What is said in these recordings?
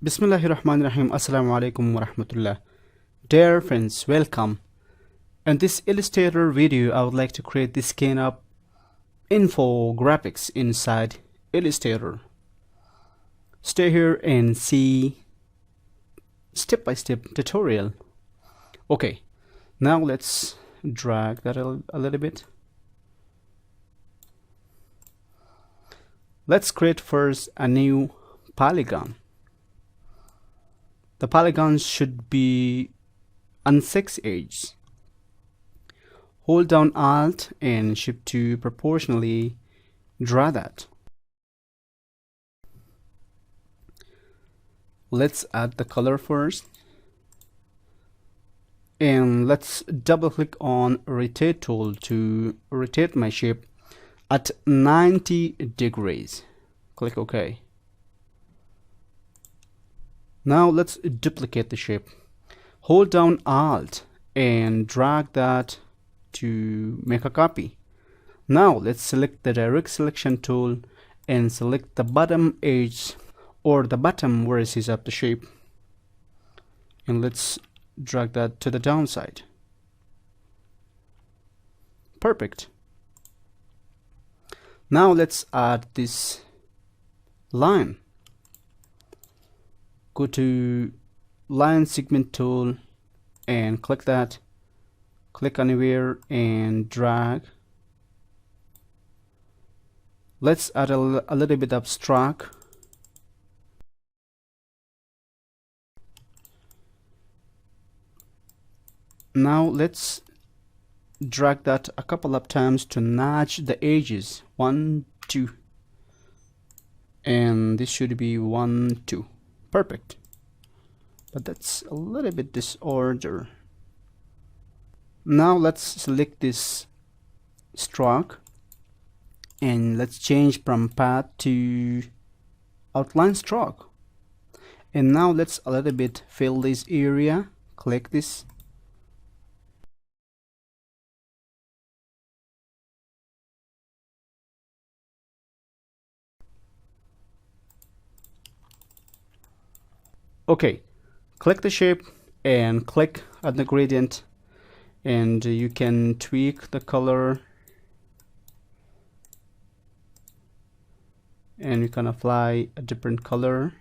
Bismillahirrahmanirrahim. Assalamu alaikum wa rahmatullah. Dear friends, welcome. In this Illustrator video, I would like to create this kind of infographics inside Illustrator. Stay here and see step-by-step tutorial. Okay, now let's drag that a little bit. Let's create first a new polygon. The polygons should be on 6 edges. Hold down Alt and Shift to proportionally draw that. Let's add the color first. And let's double click on Rotate tool to rotate my shape at 90 degrees. Click OK. Now let's duplicate the shape. Hold down Alt and drag that to make a copy. Now let's select the direct selection tool and select the bottom edge or the bottom vertices of the shape. And let's drag that to the downside. Perfect. Now let's add this line. Go to line segment tool and click that. Click anywhere and drag. Let's add a little bit of stroke. Now let's drag that a couple of times to notch the edges. 1, 2, and this should be 1, 2. Perfect. But that's a little bit disorder. Now let's select this stroke and let's change from path to outline stroke. And now let's a little bit fill this area. Click this. Okay, click the shape and click on the gradient, and you can tweak the color and you can apply a different color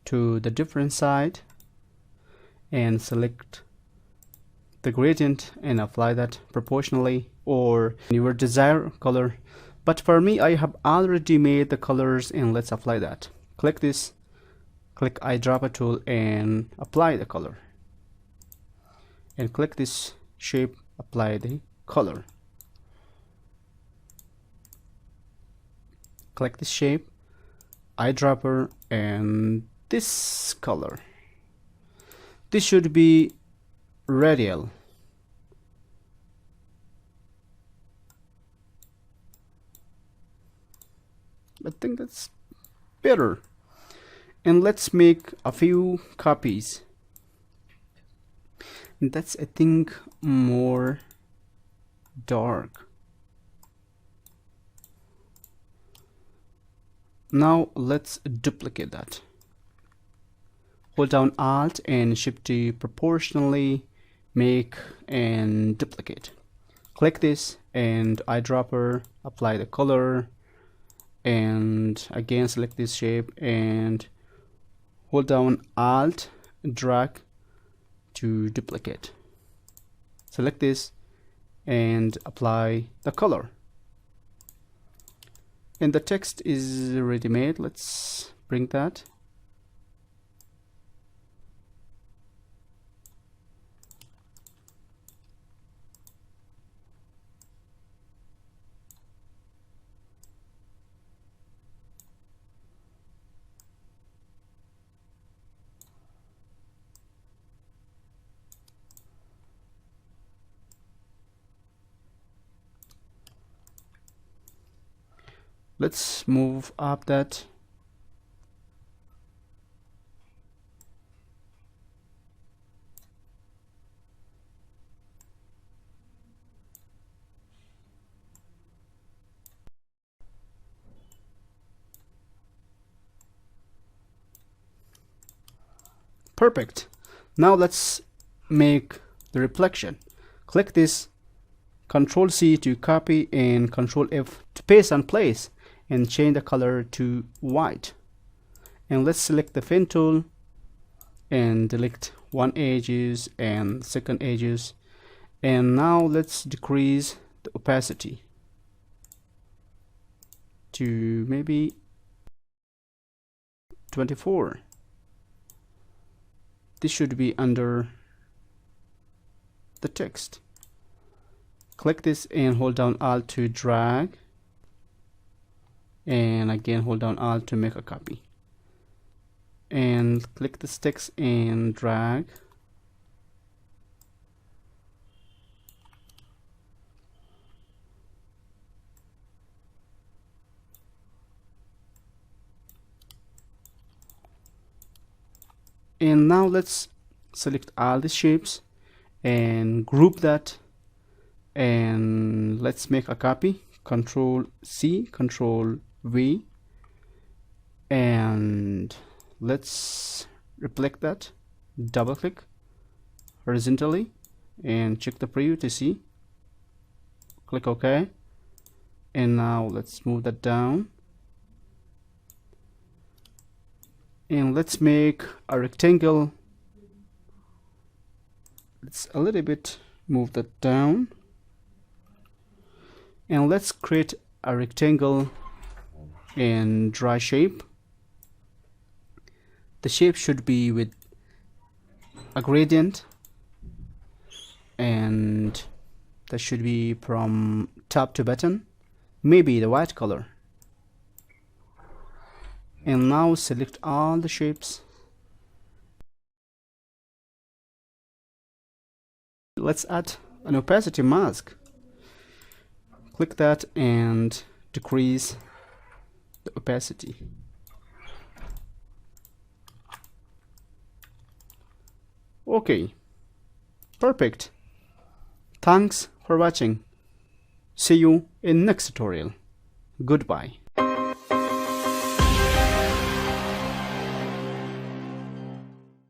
to the different side and select the gradient and apply that proportionally or your desired color. But for me, I have already made the colors, and let's apply that. Click this. Click eyedropper tool and apply the color. And click this shape, apply the color. Click this shape, eyedropper, and this color. This should be radial. I think that's better. And let's make a few copies. And that's, I think, more dark. Now let's duplicate that. Hold down Alt and Shift to proportionally make and duplicate. Click this and eyedropper, apply the color, and again select this shape and hold down Alt, drag to duplicate. Select this and apply the color. And the text is ready made. Let's bring that. Let's move up that. Perfect. Now let's make the reflection. Click this, Control C to copy and Control F to paste and place, and change the color to white. And let's select the pen tool and delete one edges and second edges. And now let's decrease the opacity to maybe 24. This should be under the text. Click this and hold down Alt to drag, and again hold down Alt to make a copy, and click this text and drag. And now let's select all the shapes and group that, and let's make a copy. Control C, Control V, and let's reflect that. Double click horizontally and check the preview to see. Click OK, and now let's move that down. And let's make a rectangle. Let's a little bit move that down, and let's create a rectangle in dry shape. The shape should be with a gradient, and that should be from top to bottom, maybe the white color. And now select all the shapes. Let's add an opacity mask. Click that and decrease the opacity. Okay, perfect. Thanks for watching. See you in next tutorial. Goodbye.